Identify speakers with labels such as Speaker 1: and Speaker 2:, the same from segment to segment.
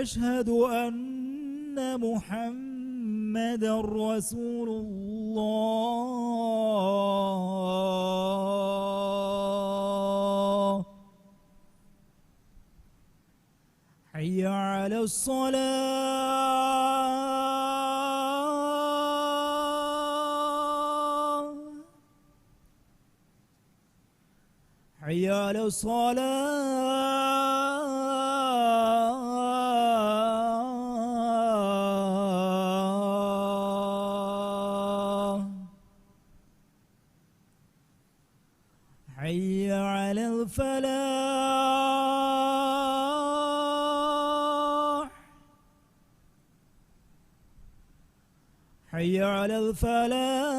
Speaker 1: وأشهد أن محمدا رسول الله. حي على الصلاة، حي على الصلاة، حي على الفلاح، حي على الفلاح.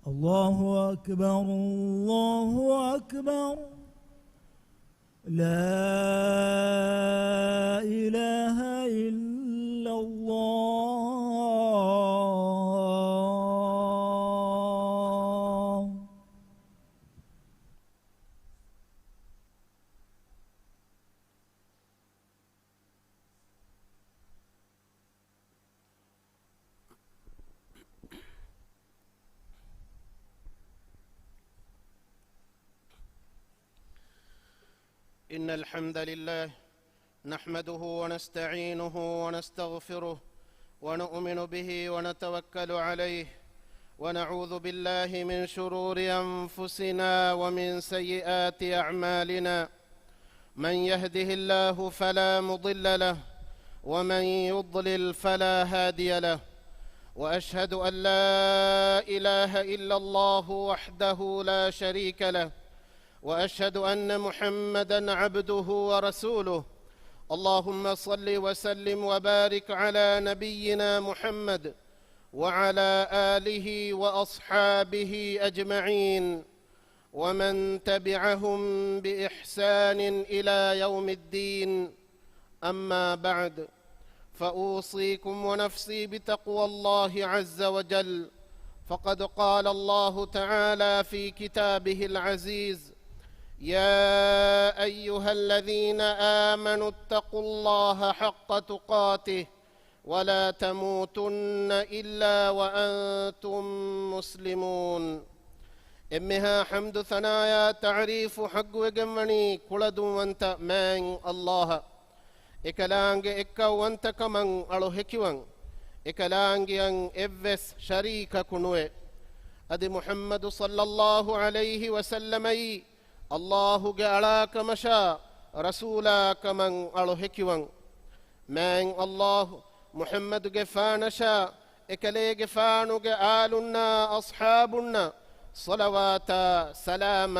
Speaker 1: الله أكبر الله أكبر، لا إله إلا الله.
Speaker 2: إن الحمد لله نحمده ونستعينه ونستغفره ونؤمن به ونتوكل عليه، ونعوذ بالله من شرور أنفسنا ومن سيئات أعمالنا. من يهده الله فلا مضل له، ومن يضلل فلا هادي له. وأشهد أن لا إله إلا الله وحده لا شريك له، وأشهد أن محمدًا عبده ورسوله. اللهم صل وسلم وبارك على نبينا محمد وعلى آله وأصحابه أجمعين، ومن تبعهم بإحسان إلى يوم الدين. أما بعد، فأوصيكم ونفسي بتقوى الله عز وجل، فقد قال الله تعالى في كتابه العزيز: يا أيها الذين آمنوا اتقوا الله حق تقاته ولا تموتن إلا وأنتم مسلمون. إمها حمد ثنايا تعريف حق وجمني كلدو وانت من الله إكلانج إكا وانت كمن ألو هكيوان إكلانج ين إفس شريك كنوي أدي محمد صلى الله عليه وسلم الله جعلك مشى رسولك من ألوهكوان من الله محمد جفانشا إكلي جفانو جآلنا أصحابنا صلوات سلام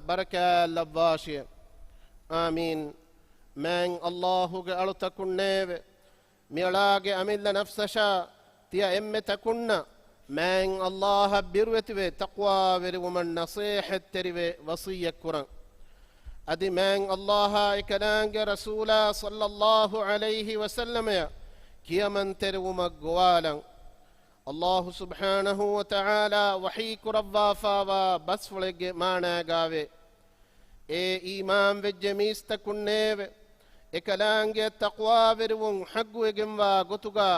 Speaker 2: بركة لباشي آمين. من الله جعلتكن ميلاج أمل نفسشا تيا إمتكن من الله بروتوي تقوى ومن نصيحة تروي وصية كران أدي من الله إكلانج رسولا صلى الله عليه وسلم كي من ترو مقوالا. الله سبحانه وتعالى وحيك ربا فاوا بس فلق مانا قاوي إيمان وجميس تكنيو إكلانج التقوى ورون حق وجموا قطقا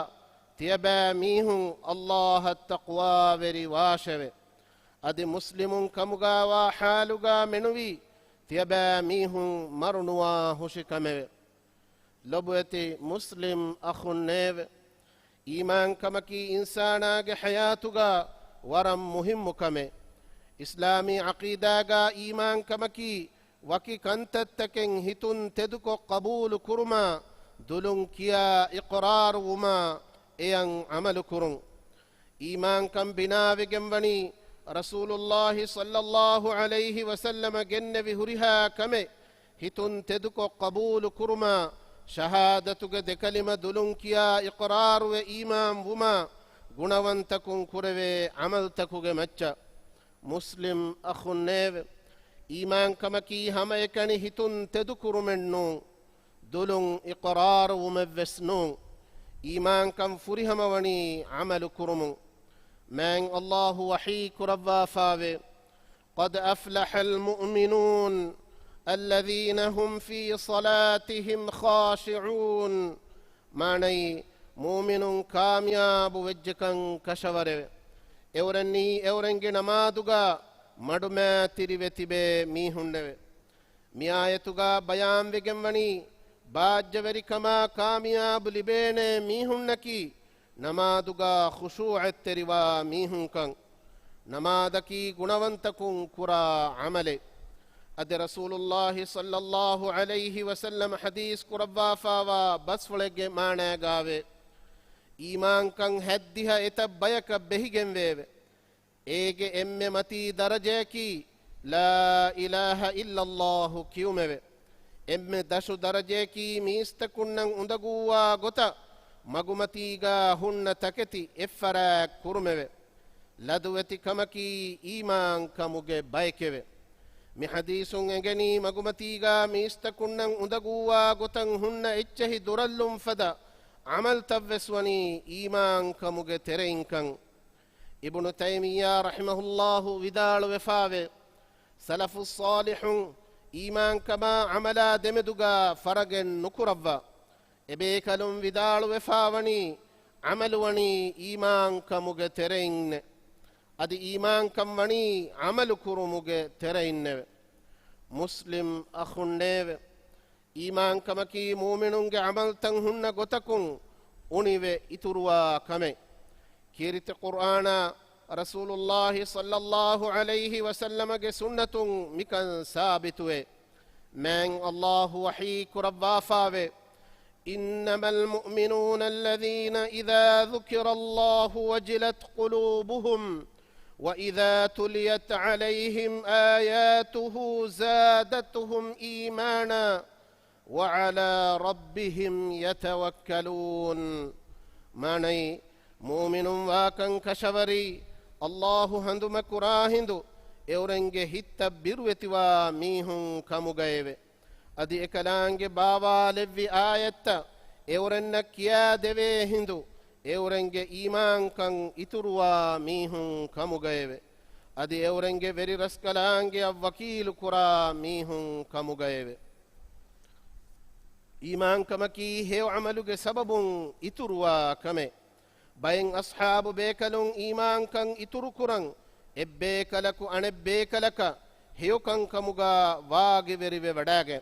Speaker 2: تيبا ميهم الله التقوى ورواشوي أدي مسلم كمغا وحالغا منوي تيبا ميهم مرنوا هشكمي لبوتي مسلم أخو النيو إيمان كمكي إنسانا حياتغا ورم مهم كمي إسلامي عقيداغا إيمان كمكي وكي كنتتكن هتن تدكو قبول كرما دلن كيا إقرار وما إيان عمل كرن إيمان كم بنا بجنبني رسول الله صلى الله عليه وسلم جن بهرها كمي هتن تدكو قبول كرما شهادة قد كلمة دلن كيا إقرار وإيمان وما قنوان تكن كروي عمل تكو جمتش مسلم أخو النيو إيمان كمكي هم يكني هتن تذكر منو دلون إقرار ومفسنون إيمان كم فرهم وني عمل كرم من الله وحي كربا فاوي قد أفلح المؤمنون الذين هم في صلاتهم خاشعون معني مؤمن كامياب وجكن كشور اورنگي نمادوغا مدما تريوتيبه ميهونده مي آيتوغا بيان وگموني باجوري كما كامياب لبينه ميهونكي نمادوغا خشوع التروا ميهونكن نمادكي گنونتكن كرا عمله اد رسول الله صلى الله عليه وسلم حديث كربا فاوا بس ولگه مانا گاوه ایمان کن حدیہ ات بیک بہگن ویو ایگے امی متی درجے کی لا الہ الا اللہ کیومو امی دشو درجے کی میست کنن اندگوا گتا مگمتیگا ہن تکتی افراک کرمو لدوتی کمکی ایمان کمگے بیکو می حدیثون اگنی مگمتیگا میست کنن اندگوا گتن ہن اچہی درلم فدا عمل تبسوني إيمان كمجة ترينكن ابن تيمية رحمه الله ودال وفاوي سلف الصالح إيمان كما عملا دمدوغا فرغن نكربا إبيكلم ودال وفاوني عمل وني إيمان كمجة ترين أدي إيمان كم وني عمل كرمجة ترين مسلم أخنّيو ایمان کمکی مومنون کے عمل تن ہن گتکن انیوے اتروا کمے کیرت قرآن رسول اللہ صلی اللہ علیہ وسلم کے سنتن مکن ثابت ہوئے من اللہ وحی کربا فاوے انما المؤمنون الذين اذا ذكر الله وجلت قلوبهم واذا تليت عليهم آياته زادتهم ايمانا وعلى ربهم يتوكلون ماني مؤمن واكن كشوري الله هندو مكرا هندو اورنگه هت بيروتوا ميهن كمغيو ادي اكلانگه باوا لوي آيت اورن كيا ديوي هندو اورنگه ايمان كن اتروا ميهن كمغيو ادي اورنگه وري رسكلانگه وكيل كرا ميهن كمغيو ایمان کمکی ہے عملو کے سبب اتروا کمے بین اصحاب بیکلون ایمان کن اترو کرن ابیکلکو ان ابیکلکا ہیو کن کمگا واگی ویری وڈاگے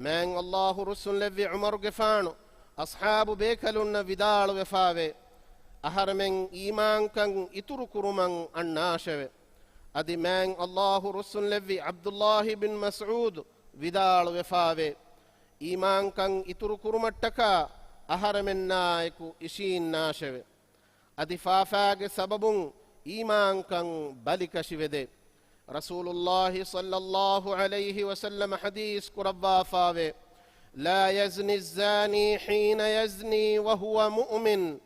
Speaker 2: من اللہ رسول لوی عمر گفانو اصحاب بیکلون ودال وفاوے اہر من ایمان کن اترو کرمن اناشوے ادی من اللہ رسول لوی عبداللہ بن مسعود ودال وفاوے ایمان کن اترو کرمٹکا اہر من نائکو اشین ناشوے ادی فافاگ سببن ایمان کن بلکشوے دے رسول اللہ صلی اللہ علیہ وسلم حدیث کربا فاوے لا يزني الزاني حين يزني وهو مؤمن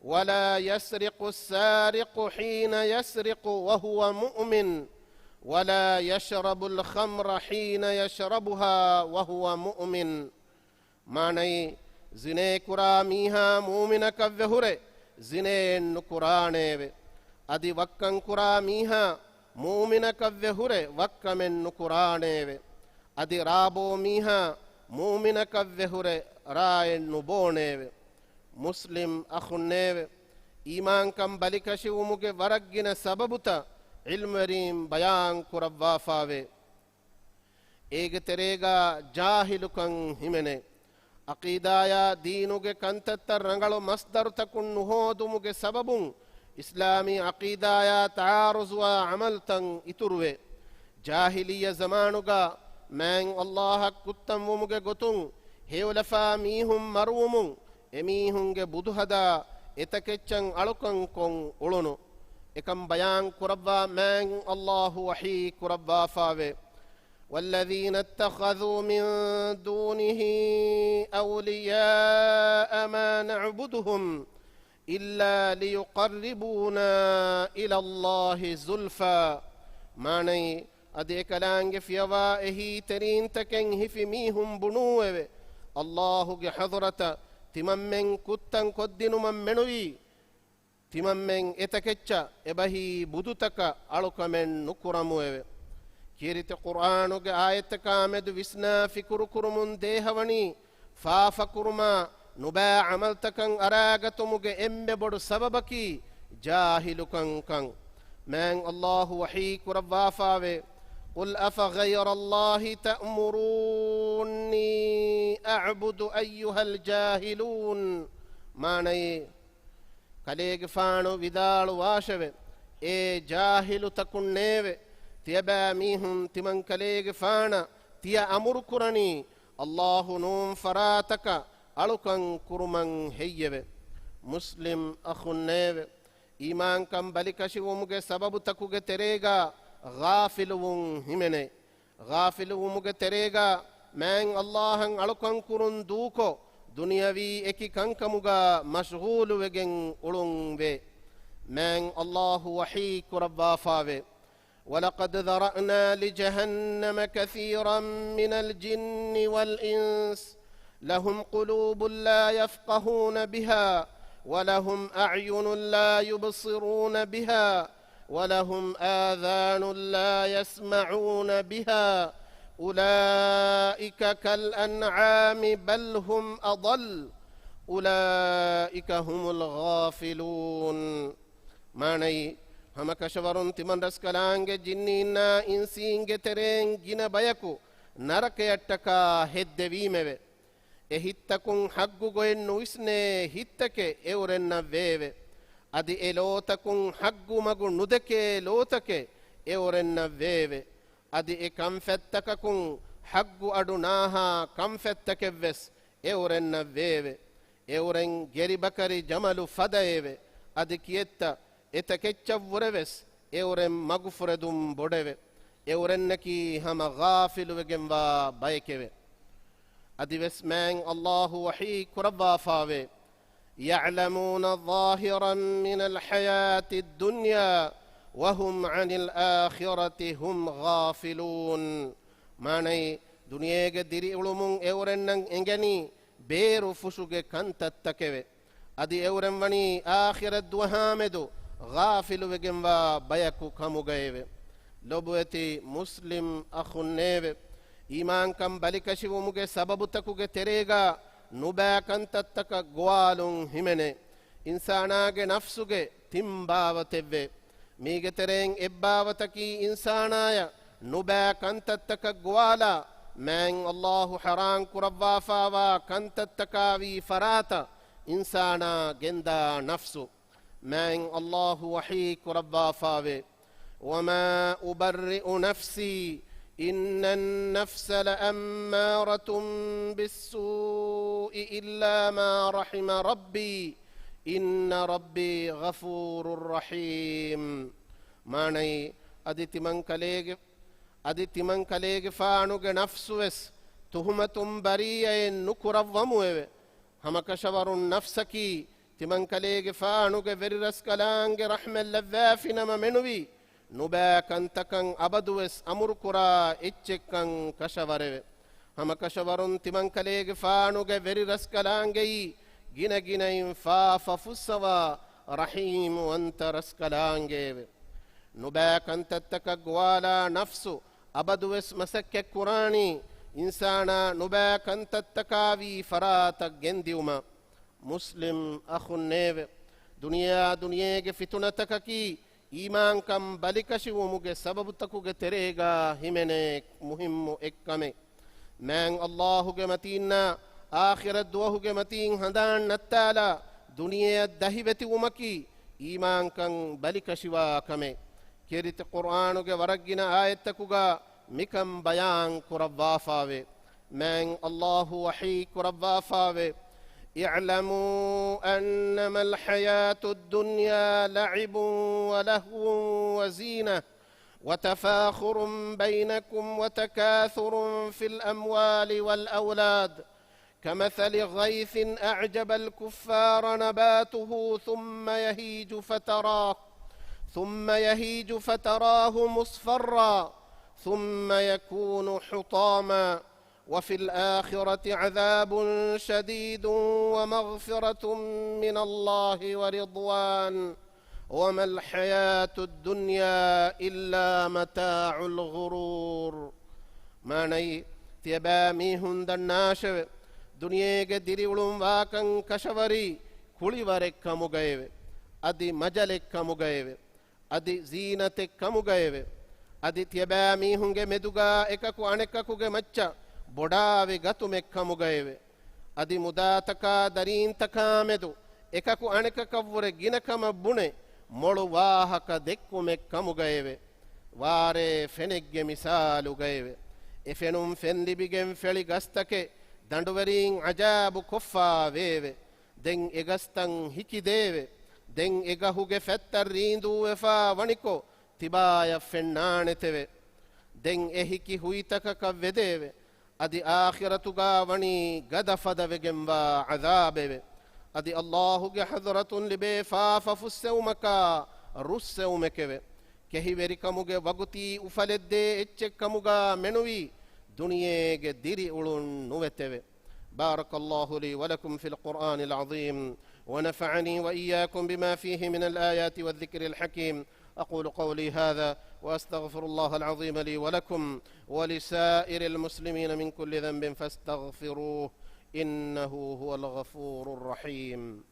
Speaker 2: ولا يسرق السارق حين يسرق وهو مؤمن ولا يشرب الخمر حين يشربها وهو مؤمن معنی زنے کرا میہا مومنک وہرے زنے نکرانے ادی وکن کرا میہا مومنک وہرے وکمن نکرانے ادی رابو میہا مومنک وہرے رائے نبونے مسلم اخنے ایمان کم بلکشو مگے ورگن سببتا علم ریم بیان کربا فاوے ایگ تریگا جاہل کن ہمنے عقیدایا دینوگے کنتتر رنگلو مصدر تکن نہودمگے سببن اسلامی عقیدایا تعارض و عمل تن اتروے جاہلی زمانوگا من اللہ کتم ومگے گتن ہیولفا میہم مرومن امیہنگے بدھدا اتکچن علکن کن اڑنو اکم بیان کربا من اللہ وحی کربا فاوے والذين اتخذوا من دونه أولياء ما نعبدهم إلا ليقربونا إلى الله زلفى معنی ادے کلانگ فیوا اہی ترین تکن ہی فی میہم بنوے اللہ کے حضرت තිමම්මෙන් කුත්තන් කොද්දිනුමන් මෙනුවී තිමම්මෙන් එතකෙච්ච එබහි බුදුතක අලුකමෙන් නුකුරමුවෙ කීරිත කුර්ආනුගේ ආයතක ආමෙදු විස්නා ෆිකුරු කුරුමුන් දේහවණි ෆාෆකුරුමා නුබෑ අමල්තකන් අරාගතුමුගේ එම්බෙ බොඩු සබබකි ජාහිලුකංකං මෑන් අල්ලාහු වහී කුරවාෆාවේ قل أفغير الله تأمروني أعبد أيها الجاهلون ماني කලේග ෆානු විදාලු වාශවෙ ඒ ජාහිලු තකුන්නේවෙ තියබෑ මීහුන් තිමන් කලේග ෆාන තිය අමුරු කුරණී අල්ලාහු නූම් ෆරාතක අලුකං කුරුමං හෙය්යවෙ මුස්ලිම් අඛුන්නේවෙ ඊමාන්කම් බලිකශිවුමුගේ සබබු තකුගේ තෙරේගා ගාෆිලුවුන් හිමෙනේ ගාෆිලුවුමුගේ තෙරේගා මෑන් අල්ලාහන් අලුකං කුරුන් දූකෝ දුනියවී එකි කංකමුගා මශ්ගූලු වෙගෙන් උළුන් වේ මෑන් අල්ලාහු වහී කුරවාෆාවේ ولقد ذرأنا لجهنم كثيرا من الجن والإنس لهم قلوب لا يفقهون بها ولهم أعين لا يبصرون بها ولهم آذان لا يسمعون بها أولئك كالأنعام بل هم أضل أولئك هم الغافلون معني هم كشورون تمن رسكلانج جنينا إنسينج ترين جنا بيكو نرك يتكا هد ويمه එහිත්තකුන් හග්ගුගොයෙන් නුයිස්නේ හිත්තකෙ එවරෙන්න වේවෙ අදි එලෝතකුන් හග්ගු මගු නුදකේ ලෝතකෙ එවරෙන්න වේවෙ අදි ඒ කම්ෆැත්තකකුන් හග්ගු අඩු නාහා කම්ෆැත්තකෙව්වෙස් එවරෙන්න වේවෙ එවරෙන් ගෙරිබකරි ජමලු ෆදයේවෙ අදි කියෙත්ත එතකෙච්චව්වරවෙස් එවරෙන් මගුෆුරදුම් බොඩෙවෙ එවරෙන්නකි හම ගාෆිලුවගෙන්වා බයකෙවෙ أدبس من الله وحي كربا فاوي يعلمون ظاهرا من الحياة الدنيا وهم عن الآخرة هم غافلون ماني دنيا قدري علمون اورنن انجني بيرو فشوغ كانت التكوي أدي اورن وني آخر الدوهامدو غافل وجنوا بيكو كمغيوي لبوتي مسلم أخو النيوي ඊමාන්කම් බලිකශිවමුගේ සබබුතකුගේ තෙරේගා නුබෑකන්තත්තක ගොවාලුන් හිමෙනේ ඉන්සානාගේ නෆ්සුගේ තිම්බාවතෙව්වේ මීගේ තෙරෙන් එබ්බාවතකී ඉන්සානාය නුබෑකන්තත්තක ගොවාලා මෑන් අල්ලාහු හරාන් කුරව්වාෆාවා කන්තත්තකාවී ෆරාත ඉන්සානා ගෙන්දා නෆ්සු මෑන් අල්ලාහු වහී කුරව්වාෆාවේ وما أبرئ نفسي إن النفس لأمارة بالسوء إلا ما رحم ربي إن ربي غفور رحيم ماني أدي من كليغ فانوغ نفسوس تهمة بريئة نكرواموه هما كشور نفسكي تمن كليغ فانوغ وررس كلانغ رحمة اللذافنا منوي නුබෑකන්තකං අබදුවෙස් අමුරුකුරා එච්චෙක්කං කශවරෙව හම කශවරුන් තිමං කලේගෙ ෆානුගෙ වෙරි රස්කලාංගෙයි ගිනගිනයින් ෆාෆෆුස්සවා රහීමු අන්ත රස්කලාංගේව නුබෑකන්තත්තක ගවාලා නෆ්සු අබදුවෙස් මසක්කෙක් කුරාණි ඉන්සානා නුබෑකන්තත්තකාවී ෆරාතක් ගෙන්දිවුම මුස්ලිම් අඛුන්නේව දුනියාගේ ෆිතුනතකකී ඊමාන්කම් බලිකශිවමුගේ සබබුතකුගේ තෙරේගා හිමෙනේ මුහිම්මු එක්කමේ මෑන් අල්ලාහුගේ මතින්නා ආඛිරත් දුවහුගේ මතින් හඳාන් නත්තාලා දුනියේ දහිවෙති උමකි ඊමාන්කම් බලිකශිවා කමේ කිරිත කුර්ආනුගේ වරග්ගින ආයත්තකුගා මිකම් බයාන් කුරව්වාෆාවේ මෑන් අල්ලාහු වහී කුරව්වාෆාවේ اعلموا أنما الحياة الدنيا لعب ولهو وزينة وتفاخر بينكم وتكاثر في الأموال والأولاد كمثل غيث أعجب الكفار نباته ثم يهيج فتراه مصفرا ثم يكون حطاما وفي الآخرة عذاب شديد ومغفرة من الله ورضوان وما الحياة الدنيا إلا متاع الغرور. ماني تيبامي هندناشو دنياغ ديريولم واكن كشوري كوليورك كمغيوه أدي مجلك كمغيوه أدي زينتك كمغيوه أدي تيبامي هنگ مدوغا එකකු අනෙකකුගේ මච්චා බොඩාවේ ගතුමෙක් කමුගයවේ අදි මුදාතකා දරීන්තකා මෙදු එකකු අනෙකකවර ගිනකම බුනේ මොළු වාහක දෙක්කුමෙක් කමුගයවේ වාරේ ෆෙනෙක්ගේ මිසාලු ගයවේ එෆෙනුම් ෆෙන්දිබිගෙන් ෆෙලි ගස්තකේ දඬුවරින් අජාබු කොෆා වේවේ දෙන් එගස්තන් හිකි දේවේ දෙන් එගහුගේ ෆැත්තර් රීඳු එෆා වනිකෝ තිබාය ෆෙන්නානෙතෙවේ දෙන් එහිකි හුයිතකක වෙදේවේ أدي آخرة غاوني قدفد وجنبا عذابه أدي الله حضرة لبيفاف فسومكا رسومكه كهي وريكموغ وغتي أفلد اتشكموغا منوي دنياغ ديري أولون نوتوه. بارك الله لي ولكم في القرآن العظيم ونفعني وإياكم بما فيه من الآيات والذكر الحكيم. أقول قولي هذا وأستغفر الله العظيم لي ولكم ولسائر المسلمين من كل ذنب فاستغفروه إنه هو الغفور الرحيم.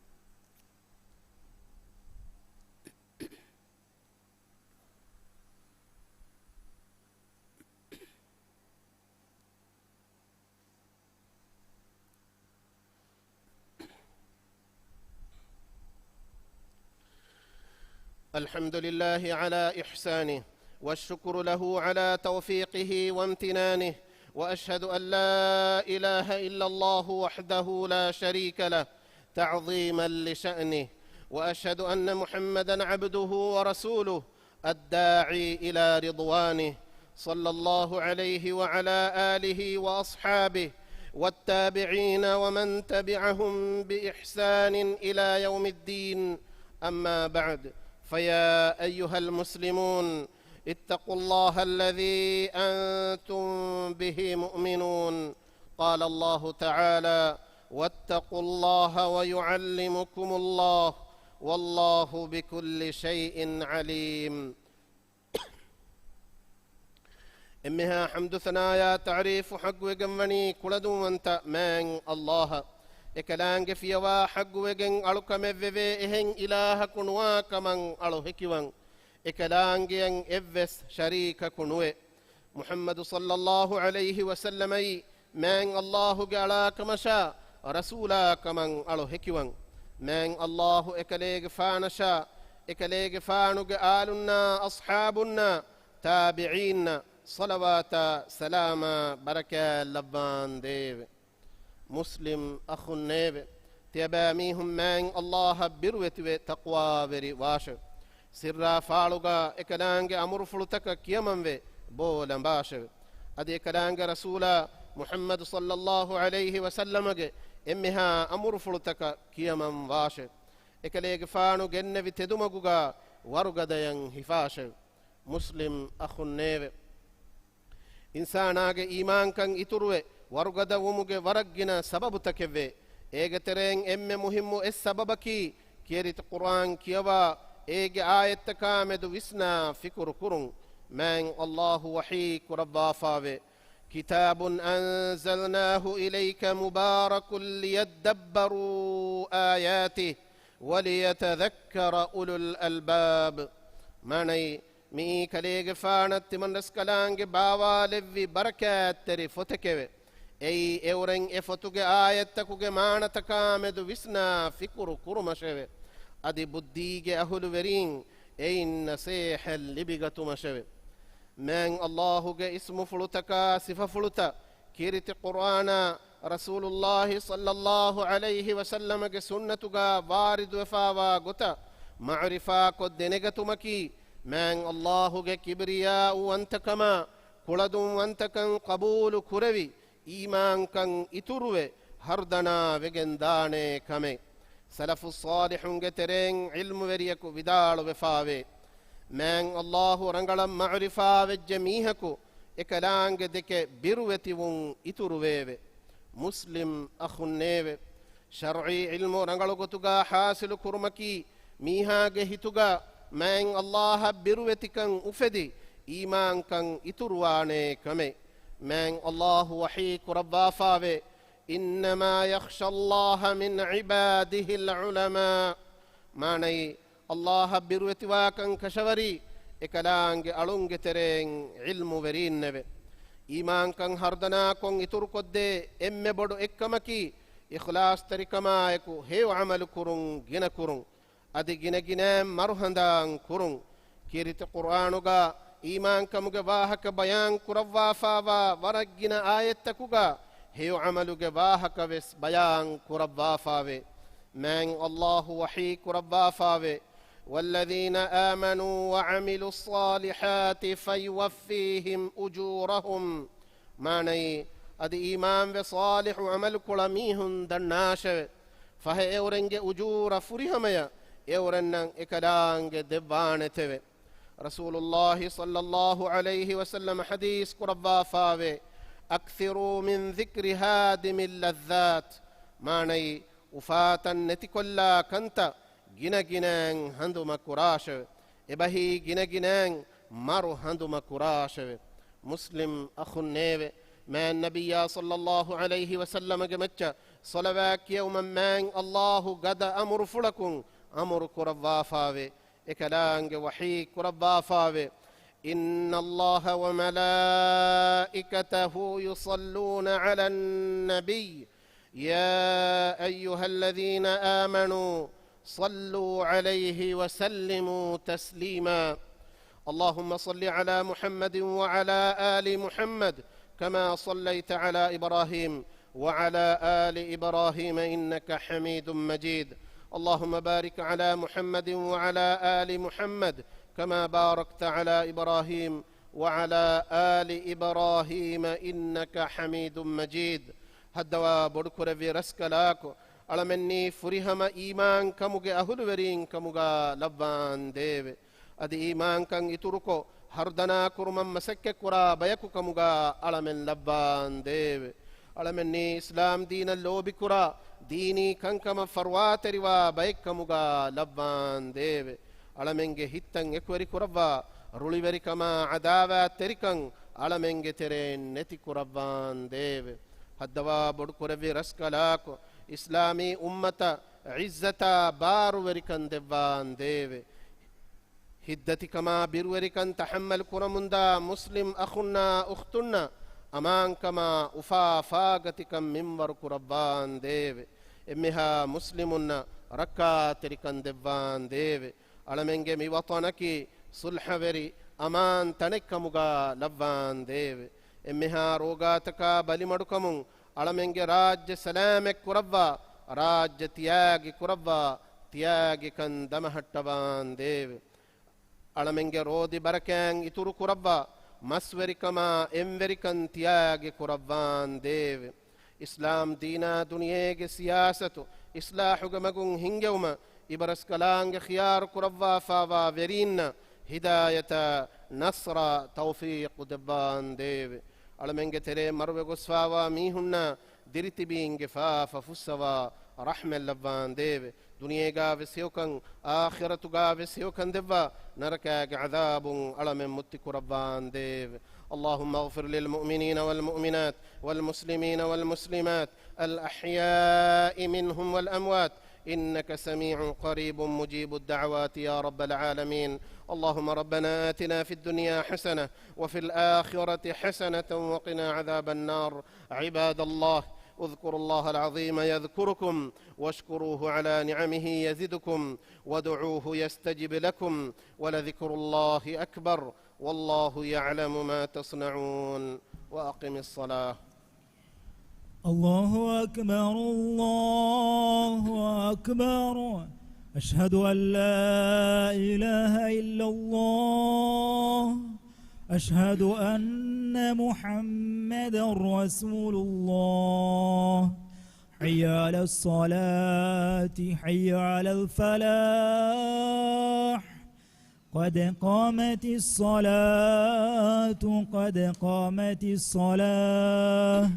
Speaker 2: الحمد لله على إحسانه والشكر له على توفيقه وامتنانه وأشهد أن لا إله إلا الله وحده لا شريك له تعظيما لشأنه وأشهد أن محمدا عبده ورسوله الداعي إلى رضوانه صلى الله عليه وعلى آله وأصحابه والتابعين ومن تبعهم بإحسان إلى يوم الدين. أما بعد فيا أيها المسلمون اتقوا الله الذي أنتم به مؤمنون. قال الله تعالى واتقوا الله ويعلمكم الله والله بكل شيء عليم. إمها حمد ثنايا تعريف حق وجمني كلدو أنت من الله ekalaange fiyawa hagguwegen alukamevve ehen ilaha kunwa kaman alu hekiwan ekalaangeyan evves sharika kunwe muhammadu sallallahu alayhi wa sallamai man allahu gala kamasha rasula kaman alu hekiwan man allahu ekalege faanasha ekalege faanuge alunna ashabunna tabi'inna salawata salama baraka labban dev. مسلم أخو النيب تيباميهم من الله بروت تقوى بري واش سرا فالوغا إكلانج أمر فلتك كيمن في بولن باش أدي إكلانج رسولا محمد صلى الله عليه وسلم إمها أمر فلتك كيمن واش إكليج فانو جن في تدمغا ورغدين هفاش. مسلم أخو النيب إنساناج إيمان كان إتروي වරුගද වමුගේ වරක්ගින සබබු තකෙවේ ඒගතරෙන් එම්මෙ මුහිම්මු එස් සබබකි කියරිත කුර්ආන් කියවා ඒගේ ආයත්තකා මෙදු විස්නා ෆිකුරු කුරුන් මෑන් අල්ලාහු වහී කුරබ්බාෆාවේ කිතාබුන් අන්සල්නාහු ඉලයික මුබාරකුන් ලියද්දබ්බරූ ආයාතිහ් වලියතදක්කර උලුල් අල්බාබ්. මනයි මී කලේගේ ෆානත් මන්දස්කලාන්ගේ බාවාලෙව්වි බරකෑත්තෙරි ෆොතකෙවේ أي أورين إفتوج آياتكوج معناتك مدو وسنا فكرو كرمشة أدي بديج أهل ورين أي نصيح اللي بيجتو مشة من الله جا اسم فلوتك صفة فلوتا كيرت القرآن رسول الله صلى الله عليه وسلم جا سنة جا وارد وفاوا قتا معرفة قد نجتو مكي من الله جا كبرياء وأنت كما كلدم وأنت كان قبول كروي إيمان كان إتروه هردنا وجندانه كمه سلف الصالح جترين علم وريكو بدال وفاوه من الله رنجل معرفة وجميعكو ekalaange deke birwetiwun ituruwewe muslim akhunnewe shar'i ilmu rangalugotuga hasilu kurmaki mihage hituga man allah birwetikan ufedi iman kan ituruwane kame man allah wahi kurabba fawe innama yakhsha allah min ibadihi alulama manai allah birwetiwa kan kashavari ekalaange alunge tereng ilmu verinneve iman kan hardana kon itur kodde emme bodu ekkamaki ikhlas tarikama eku heu amal kurun gina kurun adi gina gina marhandan kurun kirite qur'anuga iman kamuge wahaka bayan kurawwa fawa waragina ayatakuga heu amaluge wahaka ves bayan kurawwa fawe man allah wahi kurawwa fawe والذين آمنوا وعملوا الصالحات فيوفيهم أجورهم ماني أدي إيمان وصالح عمل كلاميهم دناش فهي أورنج أجور فريهميا أورنن إكلانج دبانته رسول الله صلى الله عليه وسلم حديث قربا فاوي أكثروا من ذكر هادم اللذات ماني وفاتا نتكلا كنت gina ginang handuma kurashe ebahi gina ginang maru handuma kurashe muslim akhunnewe man nabiyya sallallahu alayhi wa sallam gemacha salawak yawman man allah gada amru fulakum amru kurabba fawe ekalange wahi kurabba fawe inna allah wa malaikatahu yusalluna ala an-nabiy ya ayyuhalladhina amanu صلوا عليه وسلموا تسليما اللهم صل على محمد وعلى آل محمد كما صليت على إبراهيم وعلى آل إبراهيم إنك حميد مجيد اللهم بارك على محمد وعلى آل محمد كما باركت على إبراهيم وعلى آل إبراهيم إنك حميد مجيد هدوا بدكر في رسكلاكو alamenni furihama iman kamuge ahulverin kamuga labban deve adi iman kan ituruko hardana kurman masakke kura bayaku kamuga alamen labban deve alamenni islam dina lobi kura dini kankama farwateriwa bayek kamuga labban deve alamenge hittan ekweri kurava ruliveri kama adawa terikan alamenge tere neti kurabban deve haddawa bodkurevi raskalako إسلامي أمة عزة باروركن دبان ديو هدتي كما بيروركن تحمل كرمندا مسلم أخنا أختنا أمان كما أفا فاقتكم منبر كربان ديو إمها مسلمنا ركا تركن دبان ديو علمنجي مي وطنكي صلح وري أمان تنكمغا لبان ديو إمها روغاتكا بلي مدكمون علمنجي راج سلامك كربا راج تياغي كربا تياغي كان دمهتبان ديو علمنجي رودي بركان يتورو كربا مسوري كما اموري كان تياغي كربان ديو إسلام دينا دنياغي سياسة إصلاح مغون هنجوما إبرس كلانغ خيار كربا فاوا ورين هداية نصر توفيق دبان ديو علمنجي تري مروي غسفاوا ميهنا ديرتي بينغ فافا فسوا رحمة لبان ديو دنيا وسيوكن آخرة وسيوكن دبا نركا عذاب على من متك ربان ديو اللهم اغفر للمؤمنين والمؤمنات والمسلمين والمسلمات الأحياء منهم والأموات إنك سميع قريب مجيب الدعوات يا رب العالمين اللهم ربنا آتنا في الدنيا حسنة وفي الآخرة حسنة وقنا عذاب النار عباد الله اذكروا الله العظيم يذكركم واشكروه على نعمه يزدكم ودعوه يستجب لكم ولذكر الله أكبر والله يعلم ما تصنعون وأقم الصلاة
Speaker 1: الله أكبر الله أكبر أشهد أن لا إله إلا الله أشهد أن محمدا رسول الله حي على الصلاة حي على الفلاح قد قامت الصلاة قد قامت الصلاة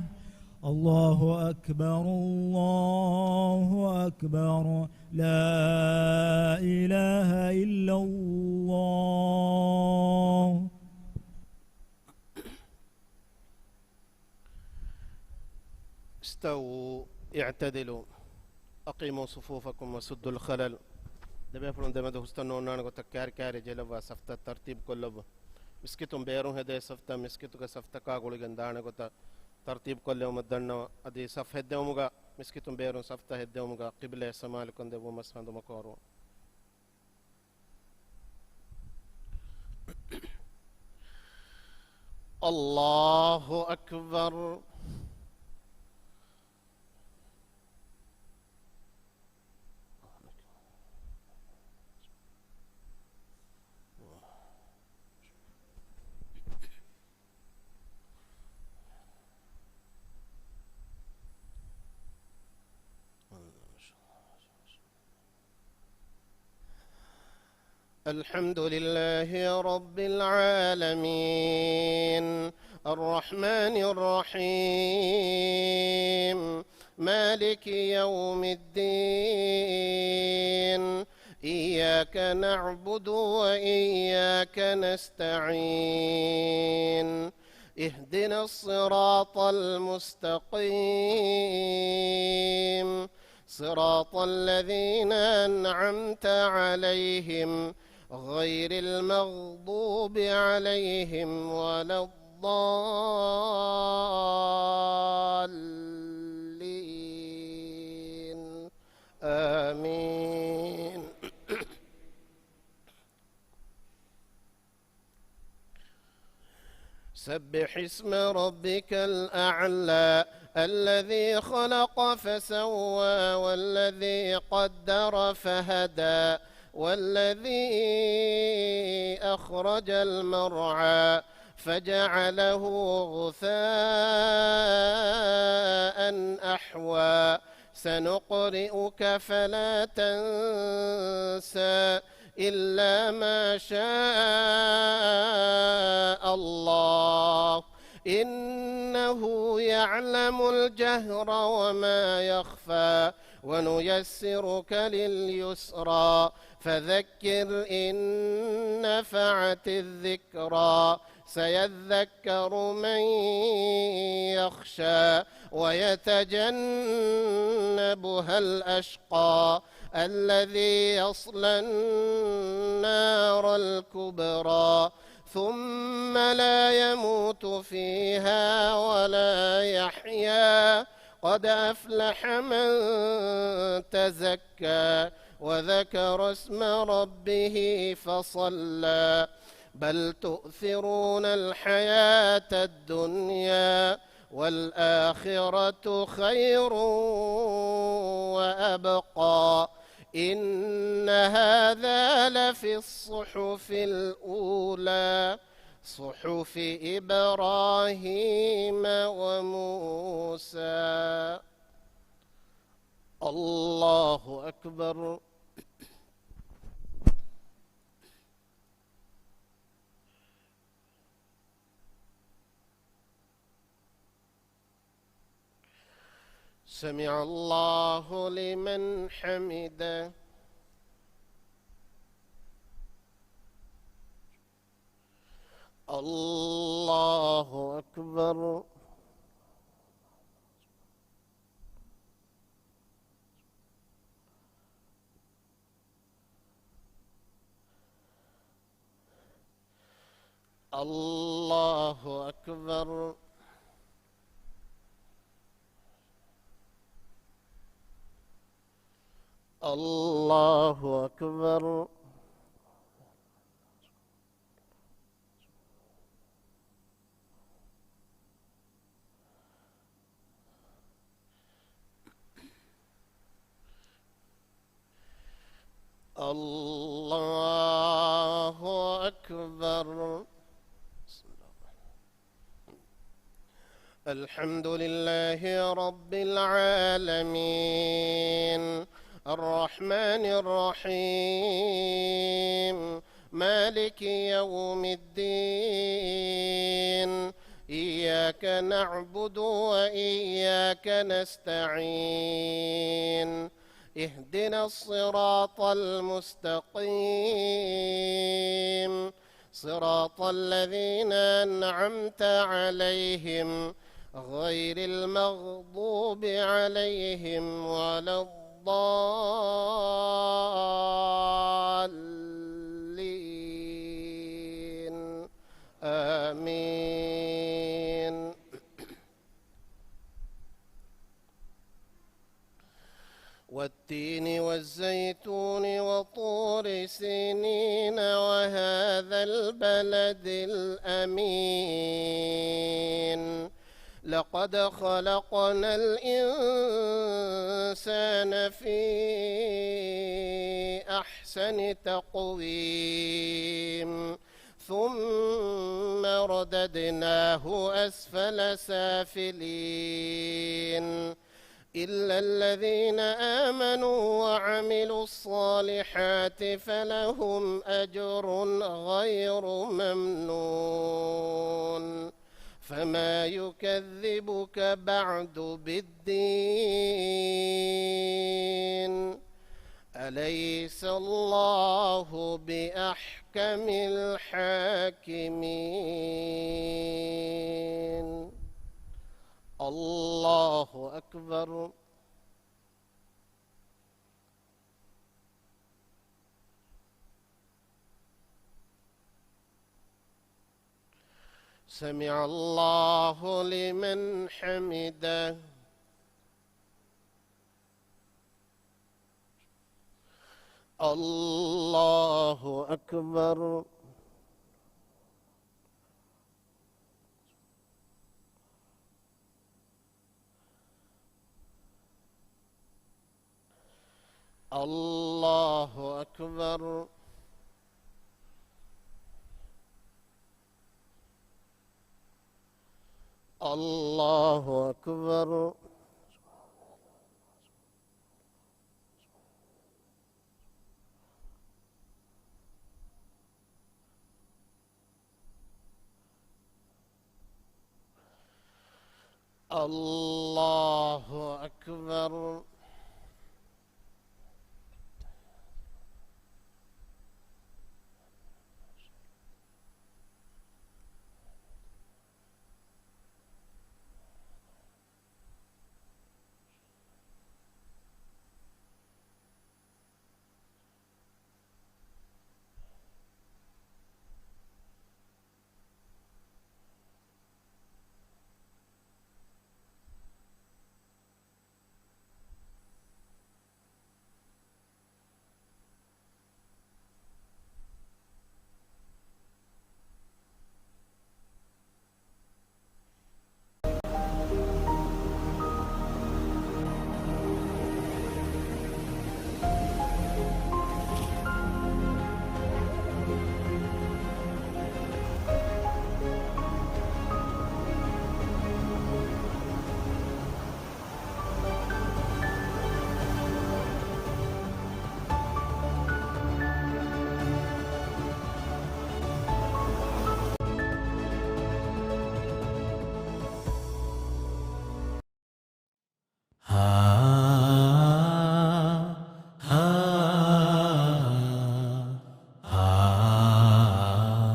Speaker 1: الله أكبر الله أكبر لا إله إلا الله.
Speaker 2: استووا اعتدلوا أقيموا صفوفكم وسدوا الخلل. دبي فرون دمد هستنون نانغو تكار كاري جلوا سفتا ترتيب كلوا مسكتم بيرون هدي سفتا مسكتو كسفتا كاغولي غندانغو ترتيب كلوا مدنا ادي صف هدومغا مسكتم بيرون سفتا هدومغا قبلة سمال كند بو مسند مكورو. الله أكبر. الحمد لله رب العالمين الرحمن الرحيم مالك يوم الدين إياك نعبد وإياك نستعين اهدنا الصراط المستقيم صراط الذين أنعمت عليهم غير المغضوب عليهم ولا الضالين آمين. سبح اسم ربك الأعلى الذي خلق فسوى والذي قدر فهدى والذي أخرج المرعى فجعله غثاء أحوى سنقرئك فلا تنسى إلا ما شاء الله إنه يعلم الجهر وما يخفى ونيسرك لليسرى فذكر إن نفعت الذكرى سيذكر من يخشى ويتجنبها الأشقى الذي يصلى النار الكبرى ثم لا يموت فيها ولا يحيا قد أفلح من تزكى وذكر اسم ربه فصلى بل تؤثرون الحياة الدنيا والآخرة خير وأبقى إن هذا لفي الصحف الأولى صحف إبراهيم وموسى. الله أكبر. سمع الله لمن حمده. الله أكبر. الله أكبر. الله أكبر. الله أكبر. الحمد لله رب العالمين الرحمن الرحيم مالك يوم الدين إياك نعبد وإياك نستعين اهدنا الصراط المستقيم صراط الذين أنعمت عليهم غير المغضوب عليهم ولا الضالين آمين. والتين والزيتون وطور سينين وهذا البلد الأمين لقد خلقنا الإنسان في أحسن تقويم ثم رددناه أسفل سافلين إلا الذين آمنوا وعملوا الصالحات فلهم أجر غير ممنون فما يكذبك بعد بالدين أليس الله بأحكم الحاكمين. الله أكبر. سمع الله لمن حمده. الله أكبر. الله أكبر. الله أكبر. الله أكبر.